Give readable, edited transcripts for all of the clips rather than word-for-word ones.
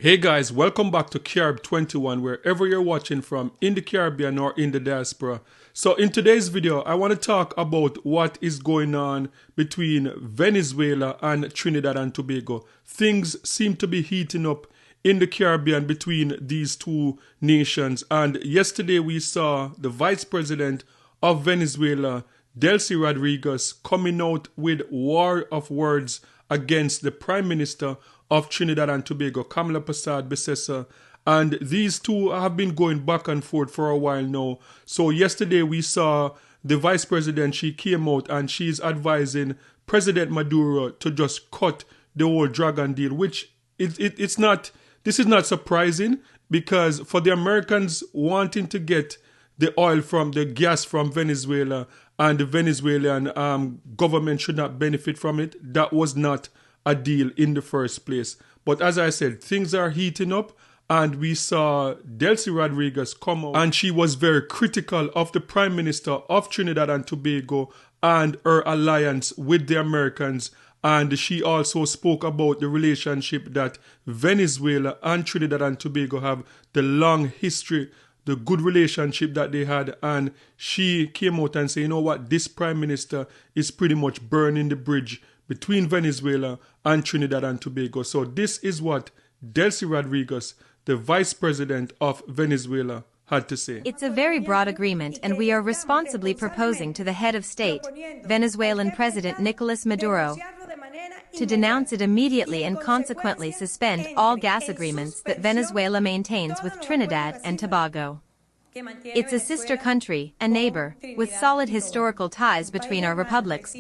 Hey guys, welcome back to Carib 21, wherever you're watching from, in the Caribbean or in the diaspora. So in today's video, I want to talk about what is going on between Venezuela and Trinidad and Tobago. Things seem to be heating up in the Caribbean between these two nations. And yesterday we saw the Vice President of Venezuela, Delcy Rodriguez, coming out with war of words against the Prime Minister of Trinidad and Tobago, Kamala Persad-Bissessar, and these two have been going back and forth for a while now. So yesterday we saw the Vice President, she came out and she's advising President Maduro to just cut the whole dragon deal, which it's not, this is not surprising, because for the Americans wanting to get the oil from the gas from Venezuela and the Venezuelan government should not benefit from it, that was not a deal in the first place. But as I said, things are heating up, and we saw Delcy Rodriguez come out and she was very critical of the Prime Minister of Trinidad and Tobago and her alliance with the Americans. And she also spoke about the relationship that Venezuela and Trinidad and Tobago have, the long history, the good relationship that they had. And she came out and said, you know what, this Prime Minister is pretty much burning the bridge between Venezuela and Trinidad and Tobago. So this is what Delcy Rodriguez, the Vice President of Venezuela, had to say. It's a very broad agreement, and we are responsibly proposing to the head of state, Venezuelan President Nicolas Maduro, to denounce it immediately and consequently suspend all gas agreements that Venezuela maintains with Trinidad and Tobago. It's a sister country, a neighbor, with solid historical ties between our republics,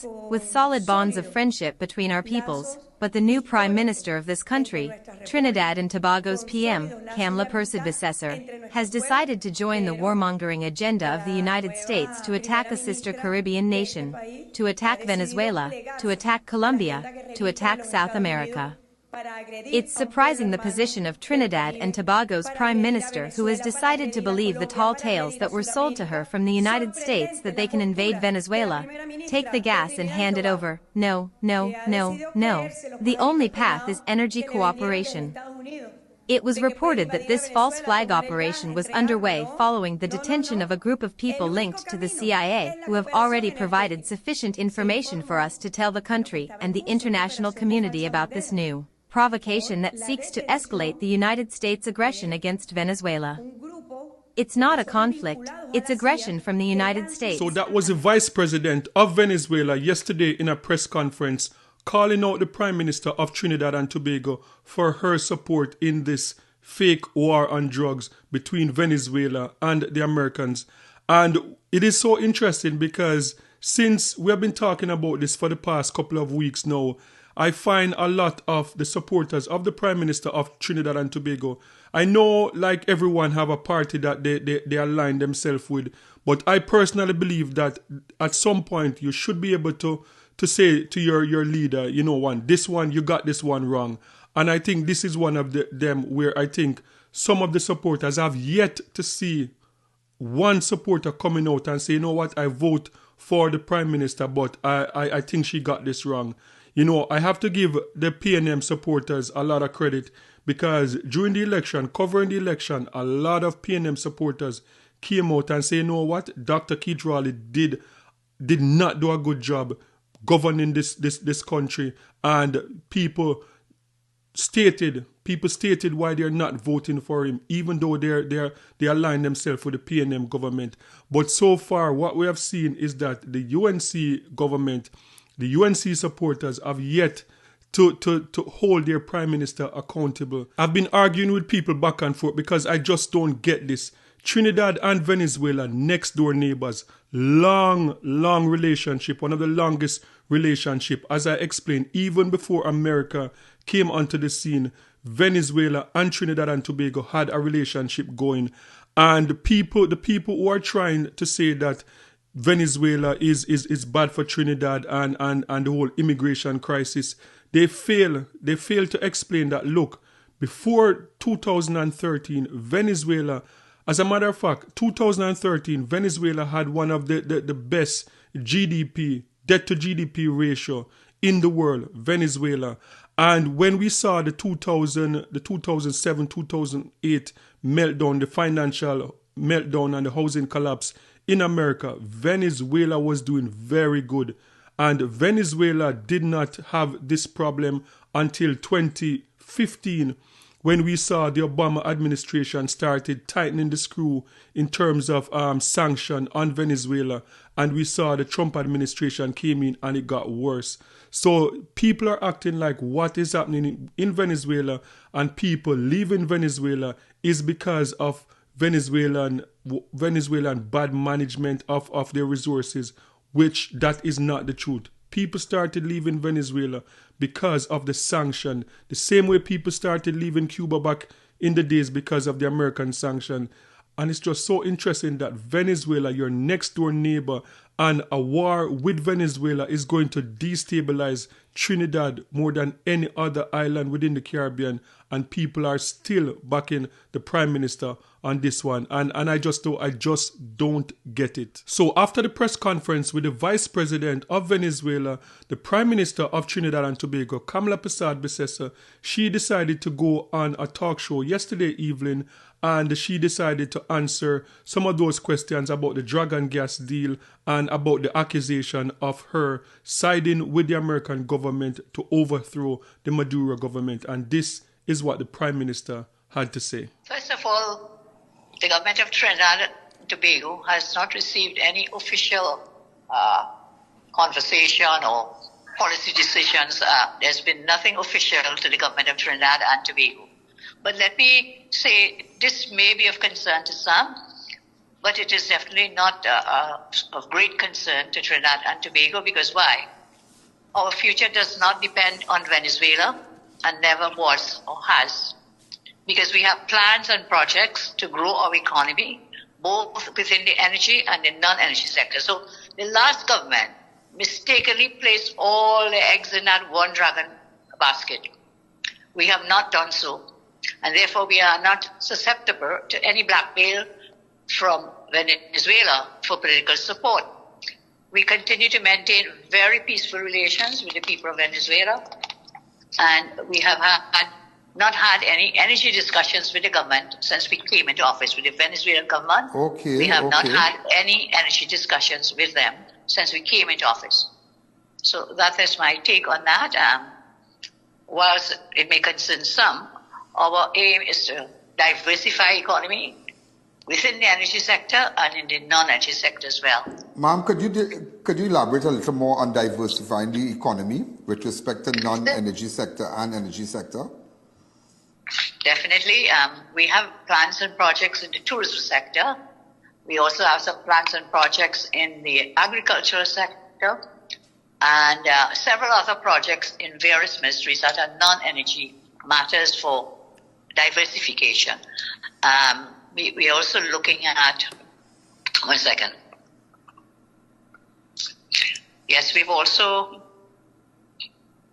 with solid bonds of friendship between our peoples, but the new Prime Minister of this country, Trinidad and Tobago's PM, Kamala Persad-Bissessar, has decided to join the warmongering agenda of the United States to attack a sister Caribbean nation, to attack Venezuela, to attack Colombia, to attack South America. It's surprising the position of Trinidad and Tobago's Prime Minister, who has decided to believe the tall tales that were sold to her from the United States that they can invade Venezuela, take the gas and hand it over. No, no, no, no. The only path is energy cooperation. It was reported that this false flag operation was underway following the detention of a group of people linked to the CIA who have already provided sufficient information for us to tell the country and the international community about this new provocation that seeks to escalate the United States' aggression against Venezuela. It's not a conflict, it's aggression from the United States. So that was the Vice President of Venezuela yesterday in a press conference calling out the Prime Minister of Trinidad and Tobago for her support in this fake war on drugs between Venezuela and the Americans. And it is so interesting because since we have been talking about this for the past couple of weeks now, I find a lot of the supporters of the Prime Minister of Trinidad and Tobago, I know like everyone have a party that they align themselves with, but I personally believe that at some point you should be able to say to your leader, you know, this one, you got this one wrong. And I think this is one of them where I think some of the supporters have yet to see one supporter coming out and say, you know what, I vote for the Prime Minister, but I think she got this wrong. You know, I have to give the PNM supporters a lot of credit, because during the election, covering the election, a lot of PNM supporters came out and say, you know what, Dr. Keith Raleigh did not do a good job governing this country, and people stated why they're not voting for him, even though they align themselves with the PNM government. But so far, what we have seen is that the UNC government, the UNC supporters have yet to hold their Prime Minister accountable. I've been arguing with people back and forth because I just don't get this. Trinidad and Venezuela, next door neighbors, long relationship, one of the longest relationship. As I explained, even before America came onto the scene, Venezuela and Trinidad and Tobago had a relationship going. And the people who are trying to say that Venezuela is bad for Trinidad and the whole immigration crisis, they fail to explain that, look, before 2013, Venezuela, as a matter of fact, 2013, Venezuela had one of the best GDP, debt to GDP ratio in the world, Venezuela. And when we saw the 2007, 2008 meltdown, the financial meltdown and the housing collapse in America, Venezuela was doing very good. And Venezuela did not have this problem until 2015, when we saw the Obama administration started tightening the screw in terms of sanction on Venezuela, and we saw the Trump administration came in and it got worse. So people are acting like what is happening in Venezuela and people leaving Venezuela is because of Venezuelan bad management of their resources, which that is not the truth. People started leaving Venezuela because of the sanction, the same way people started leaving Cuba back in the days because of the American sanction. And it's just so interesting that Venezuela, your next door neighbor, and a war with Venezuela is going to destabilize Trinidad more than any other island within the Caribbean, and people are still backing the Prime Minister on this one. And I just don't get it. So after the press conference with the Vice President of Venezuela, the Prime Minister of Trinidad and Tobago, Kamala Besser, she decided to go on a talk show yesterday evening, and she decided to answer some of those questions about the Dragon gas deal and about the accusation of her siding with the American government to overthrow the Maduro government. And this is what the Prime Minister had to say. First of all, the government of Trinidad and Tobago has not received any official conversation or policy decisions. There's been nothing official to the government of Trinidad and Tobago. But let me say, this may be of concern to some, but it is definitely not of great concern to Trinidad and Tobago, because why? Our future does not depend on Venezuela, and never was or has, because we have plans and projects to grow our economy, both within the energy and the non-energy sector. So the last government mistakenly placed all the eggs in that one dragon basket. We have not done so, and therefore we are not susceptible to any blackmail from Venezuela for political support. We continue to maintain very peaceful relations with the people of Venezuela, and we have not had any energy discussions with the government since we came into office with the Venezuelan government. We have not had any energy discussions with them since we came into office. So that is my take on that. Whilst it may concern some, our aim is to diversify economy within the energy sector and in the non-energy sector as well. Ma'am, could you elaborate a little more on diversifying the economy with respect to non-energy sector and energy sector? Definitely. We have plans and projects in the tourism sector. We also have some plans and projects in the agricultural sector, and several other projects in various ministries that are non-energy matters for diversification. We are also looking at, one second. Yes, we've also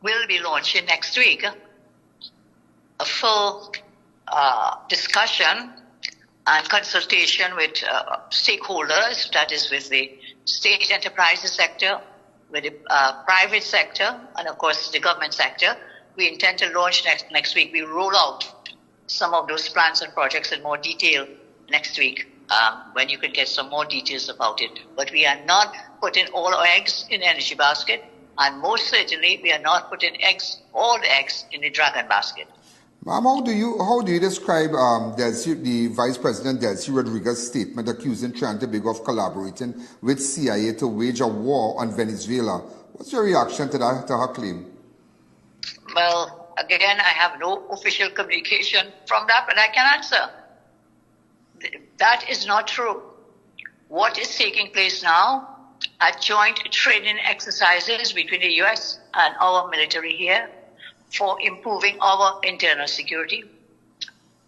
will be launching next week a full discussion and consultation with stakeholders, that is with the state enterprises sector, with the private sector, and of course the government sector. We intend to launch next week. We roll out some of those plans and projects in more detail next week, when you can get some more details about it. But we are not putting all our eggs in the energy basket, and most certainly we are not putting all the eggs in the dragon basket. Ma'am, how do you describe the Vice President Delcy Rodriguez's statement accusing Trinidad and Tobago of collaborating with CIA to wage a war on Venezuela? What's your reaction to her claim? Well, again, I have no official communication from that, but I can answer. That is not true. What is taking place now are joint training exercises between the U.S. and our military here for improving our internal security.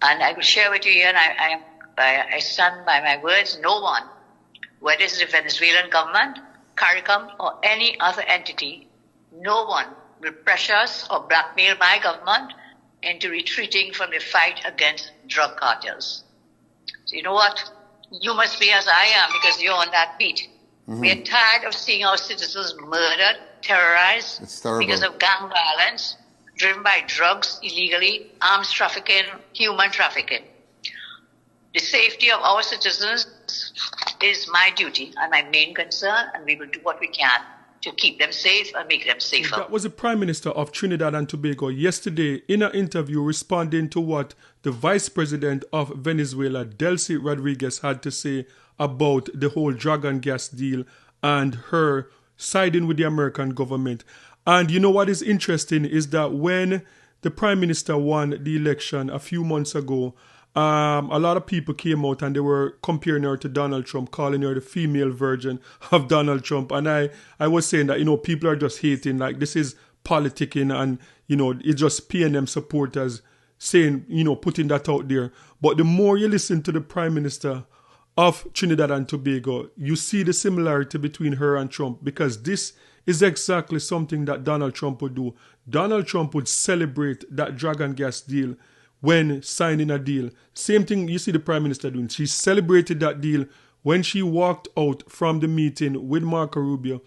And I will share with you here, and I stand by my words, no one, whether it's the Venezuelan government, CARICOM, or any other entity, no one will pressure us or blackmail my government into retreating from the fight against drug cartels. So you know what? You must be as I am, because you're on that beat. Mm-hmm. We are tired of seeing our citizens murdered, terrorized because of gang violence, driven by drugs illegally, arms trafficking, human trafficking. The safety of our citizens is my duty and my main concern, and we will do what we can to keep them safe and make them safer. That was the Prime Minister of Trinidad and Tobago yesterday in an interview responding to what the Vice President of Venezuela, Delcy Rodriguez, had to say about the whole drug and gas deal and her siding with the American government. And you know what is interesting is that when the Prime Minister won the election a few months ago, a lot of people came out and they were comparing her to Donald Trump, calling her the female version of Donald Trump. And I was saying that, people are just hating, like this is politicking and, it's just PNM supporters saying, putting that out there. But the more you listen to the Prime Minister of Trinidad and Tobago, you see the similarity between her and Trump, because this is exactly something that Donald Trump would do. Donald Trump would celebrate that drug and gas deal when signing a deal. Same thing you see the Prime Minister doing. She celebrated that deal when she walked out from the meeting with Marco Rubio,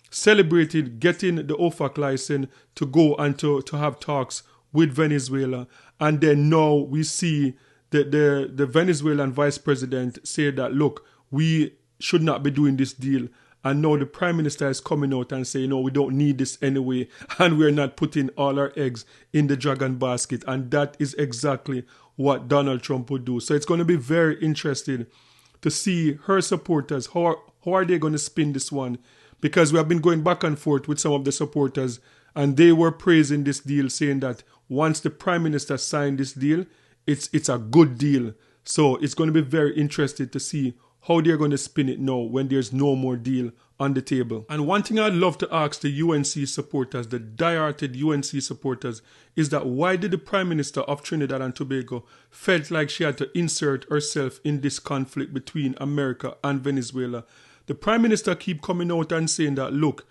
celebrated getting the OFAC license to go and to have talks with Venezuela. And then now we see the Venezuelan vice president say that, look, we should not be doing this deal. And now the Prime Minister is coming out and saying, no, we don't need this anyway. And we're not putting all our eggs in the dragon basket. And that is exactly what Donald Trump would do. So it's going to be very interesting to see her supporters. How are they going to spin this one? Because we have been going back and forth with some of the supporters. And they were praising this deal, saying that once the Prime Minister signed this deal, it's a good deal. So it's going to be very interesting to see how they're going to spin it now when there's no more deal on the table. And one thing I'd love to ask the UNC supporters, the die-hearted UNC supporters, is that why did the Prime Minister of Trinidad and Tobago felt like she had to insert herself in this conflict between America and Venezuela? The Prime Minister keep coming out and saying that, look,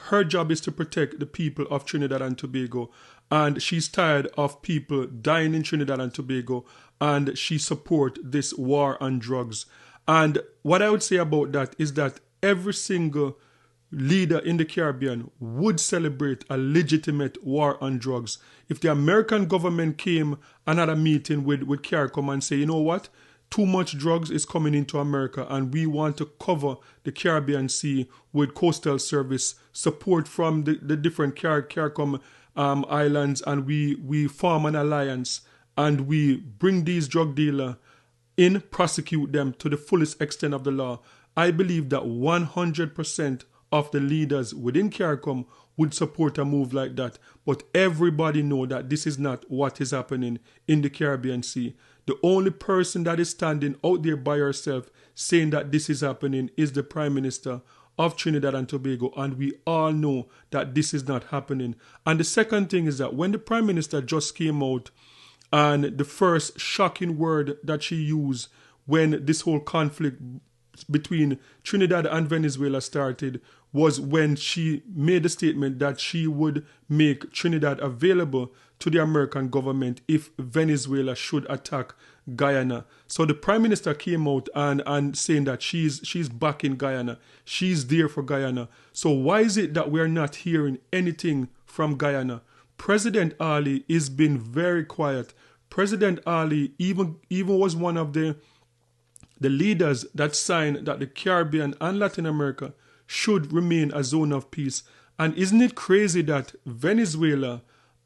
her job is to protect the people of Trinidad and Tobago, and she's tired of people dying in Trinidad and Tobago, and she support this war on drugs. And what I would say about that is that every single leader in the Caribbean would celebrate a legitimate war on drugs. If the American government came and had a meeting with CARICOM and say, you know what, too much drugs is coming into America and we want to cover the Caribbean Sea with coastal service, support from the different CARICOM islands, and we form an alliance and we bring these drug dealers in, prosecute them to the fullest extent of the law, I believe that 100% of the leaders within CARICOM would support a move like that. But everybody know that this is not what is happening in the Caribbean Sea. The only person that is standing out there by herself saying that this is happening is the Prime Minister of Trinidad and Tobago, and we all know that this is not happening. And the second thing is that when the Prime Minister just came out, and the first shocking word that she used when this whole conflict between Trinidad and Venezuela started was when she made a statement that she would make Trinidad available to the American government if Venezuela should attack Guyana. So the Prime Minister came out and saying that she's backing Guyana. She's there for Guyana. So why is it that we're not hearing anything from Guyana? President Ali has been very quiet. President Ali even was one of the leaders that signed that the Caribbean and Latin America should remain a zone of peace. And isn't it crazy that Venezuela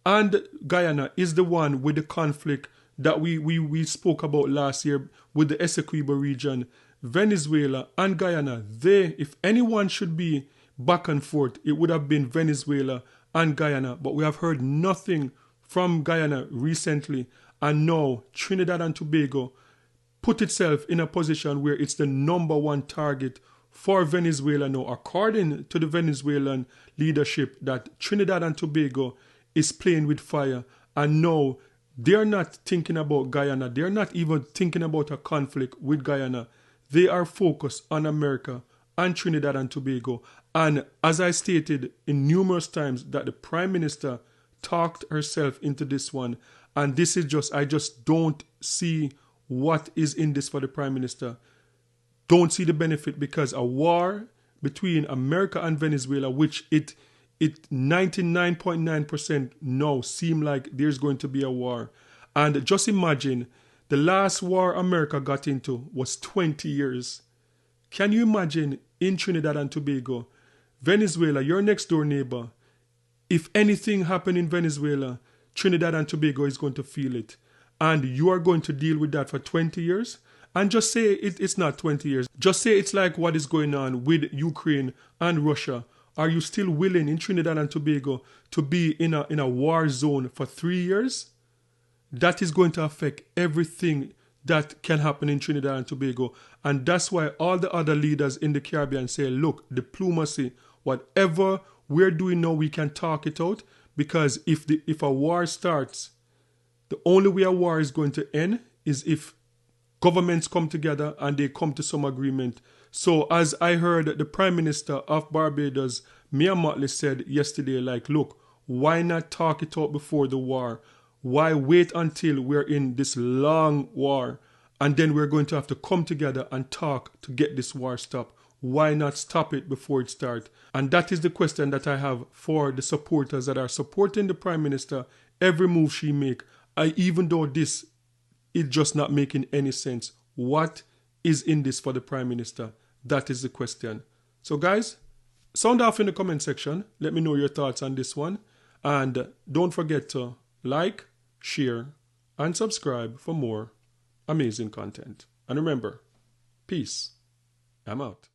and Guyana is the one with the conflict that we spoke about last year with the Essequibo region? Venezuela and Guyana, if anyone should be back and forth, it would have been Venezuela and Guyana. But we have heard nothing from Guyana recently. And now Trinidad and Tobago put itself in a position where it's the number one target for Venezuela now, according to the Venezuelan leadership, that Trinidad and Tobago is playing with fire. And now they're not thinking about Guyana. They're not even thinking about a conflict with Guyana. They are focused on America and Trinidad and Tobago. And as I stated in numerous times, that the Prime Minister talked herself into this one. And this is I just don't see what is in this for the Prime Minister. Don't see the benefit, because a war between America and Venezuela, which it it 99.9% now seem like there's going to be a war. And just imagine, the last war America got into was 20 years. Can you imagine in Trinidad and Tobago, Venezuela, your next door neighbor, if anything happened in Venezuela, Trinidad and Tobago is going to feel it. And you are going to deal with that for 20 years? And just say it's not 20 years. Just say it's like what is going on with Ukraine and Russia. Are you still willing in Trinidad and Tobago to be in a war zone for 3 years? That is going to affect everything that can happen in Trinidad and Tobago. And that's why all the other leaders in the Caribbean say, look, diplomacy, whatever we're doing now, we can talk it out. Because if a war starts, the only way a war is going to end is if governments come together and they come to some agreement. So as I heard the Prime Minister of Barbados, Mia Mottley, said yesterday, like, look, why not talk it out before the war? Why wait until we're in this long war and then we're going to have to come together and talk to get this war stopped? Why not stop it before it starts? And that is the question that I have for the supporters that are supporting the Prime Minister, every move she make. Even though this is just not making any sense. What is in this for the Prime Minister? That is the question. So guys, sound off in the comment section. Let me know your thoughts on this one. And don't forget to like, share, and subscribe for more amazing content. And remember, peace. I'm out.